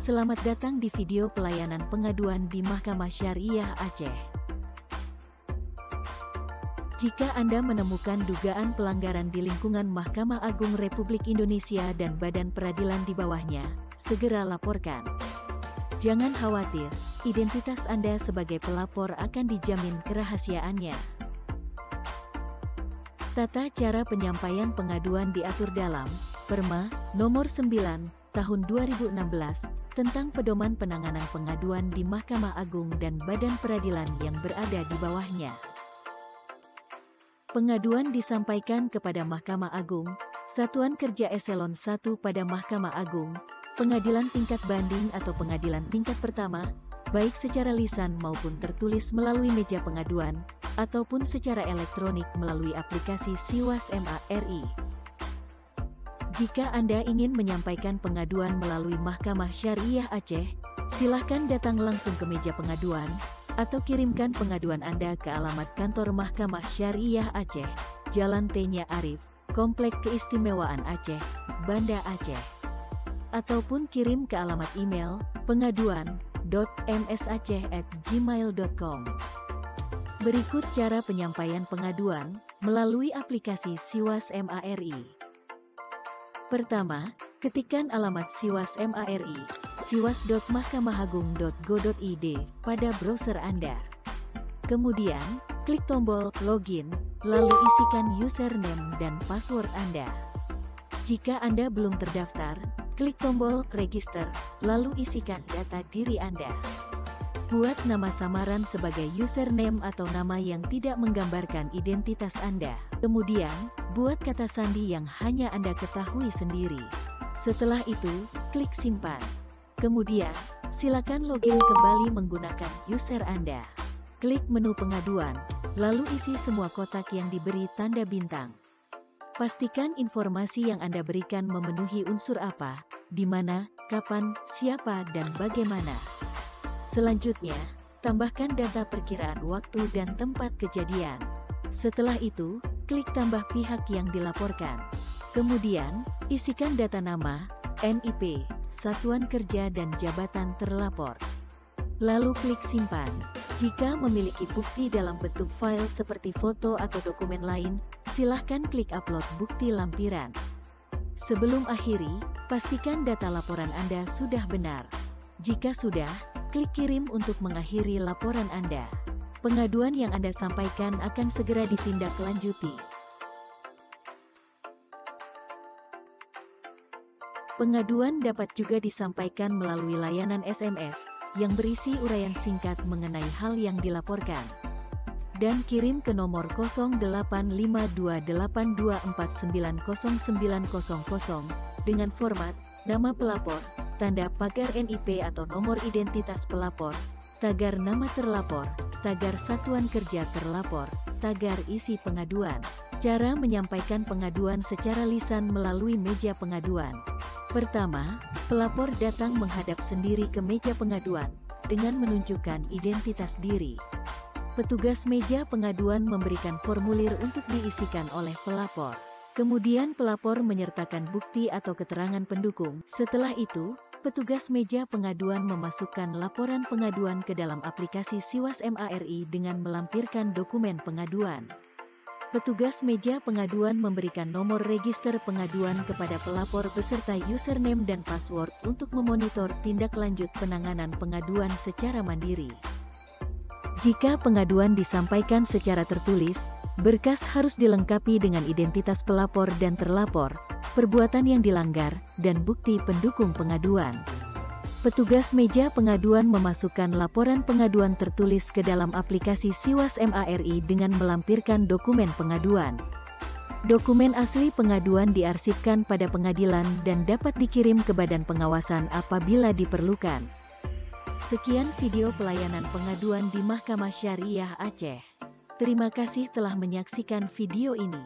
Selamat datang di video pelayanan pengaduan di Mahkamah Syariah Aceh. Jika Anda menemukan dugaan pelanggaran di lingkungan Mahkamah Agung Republik Indonesia dan badan peradilan di bawahnya, segera laporkan. Jangan khawatir, identitas Anda sebagai pelapor akan dijamin kerahasiaannya. Tata cara penyampaian pengaduan diatur dalam Perma Nomor 9 Tahun 2016 tentang Pedoman Penanganan Pengaduan di Mahkamah Agung dan Badan Peradilan yang berada di bawahnya. Pengaduan disampaikan kepada Mahkamah Agung, Satuan Kerja Eselon 1 pada Mahkamah Agung, Pengadilan Tingkat Banding atau Pengadilan Tingkat Pertama, baik secara lisan maupun tertulis melalui meja pengaduan, ataupun secara elektronik melalui aplikasi Siwas MA.RI. Jika Anda ingin menyampaikan pengaduan melalui Mahkamah Syariah Aceh, silakan datang langsung ke meja pengaduan, atau kirimkan pengaduan Anda ke alamat kantor Mahkamah Syariah Aceh, Jalan T.Nya Arif, Komplek Keistimewaan Aceh, Banda Aceh. Ataupun kirim ke alamat email pengaduan.msaceh@gmail.com. Berikut cara penyampaian pengaduan melalui aplikasi Siwas MA.RI. Pertama, ketikkan alamat Siwas MA.RI, siwas.mahkamahagung.go.id pada browser Anda. Kemudian, klik tombol Login, lalu isikan username dan password Anda. Jika Anda belum terdaftar, klik tombol Register, lalu isikan data diri Anda. Buat nama samaran sebagai username atau nama yang tidak menggambarkan identitas Anda. Kemudian, buat kata sandi yang hanya Anda ketahui sendiri. Setelah itu, klik Simpan. Kemudian, silakan login kembali menggunakan user Anda. Klik menu pengaduan, lalu isi semua kotak yang diberi tanda bintang. Pastikan informasi yang Anda berikan memenuhi unsur apa, di mana, kapan, siapa, dan bagaimana. Selanjutnya, tambahkan data perkiraan waktu dan tempat kejadian. Setelah itu, klik tambah pihak yang dilaporkan. Kemudian, isikan data nama, NIP, satuan kerja dan jabatan terlapor. Lalu klik simpan. Jika memiliki bukti dalam bentuk file seperti foto atau dokumen lain, silahkan klik upload bukti lampiran. Sebelum akhiri, pastikan data laporan Anda sudah benar. Jika sudah, klik kirim untuk mengakhiri laporan Anda. Pengaduan yang Anda sampaikan akan segera ditindaklanjuti. Pengaduan dapat juga disampaikan melalui layanan SMS, yang berisi uraian singkat mengenai hal yang dilaporkan. Dan kirim ke nomor 085284909000 dengan format, nama pelapor, tanda pagar NIP atau nomor identitas pelapor, tagar nama terlapor, tagar satuan kerja terlapor, tagar isi pengaduan. Cara menyampaikan pengaduan secara lisan melalui meja pengaduan. Pertama, pelapor datang menghadap sendiri ke meja pengaduan, dengan menunjukkan identitas diri. Petugas meja pengaduan memberikan formulir untuk diisikan oleh pelapor. Kemudian pelapor menyertakan bukti atau keterangan pendukung. Setelah itu, petugas meja pengaduan memasukkan laporan pengaduan ke dalam aplikasi Siwas MA.RI dengan melampirkan dokumen pengaduan. Petugas meja pengaduan memberikan nomor register pengaduan kepada pelapor beserta username dan password untuk memonitor tindak lanjut penanganan pengaduan secara mandiri. Jika pengaduan disampaikan secara tertulis, berkas harus dilengkapi dengan identitas pelapor dan terlapor, perbuatan yang dilanggar, dan bukti pendukung pengaduan. Petugas meja pengaduan memasukkan laporan pengaduan tertulis ke dalam aplikasi Siwas MA.RI dengan melampirkan dokumen pengaduan. Dokumen asli pengaduan diarsipkan pada pengadilan dan dapat dikirim ke Badan Pengawasan apabila diperlukan. Sekian video pelayanan pengaduan di Mahkamah Syariah Aceh. Terima kasih telah menyaksikan video ini.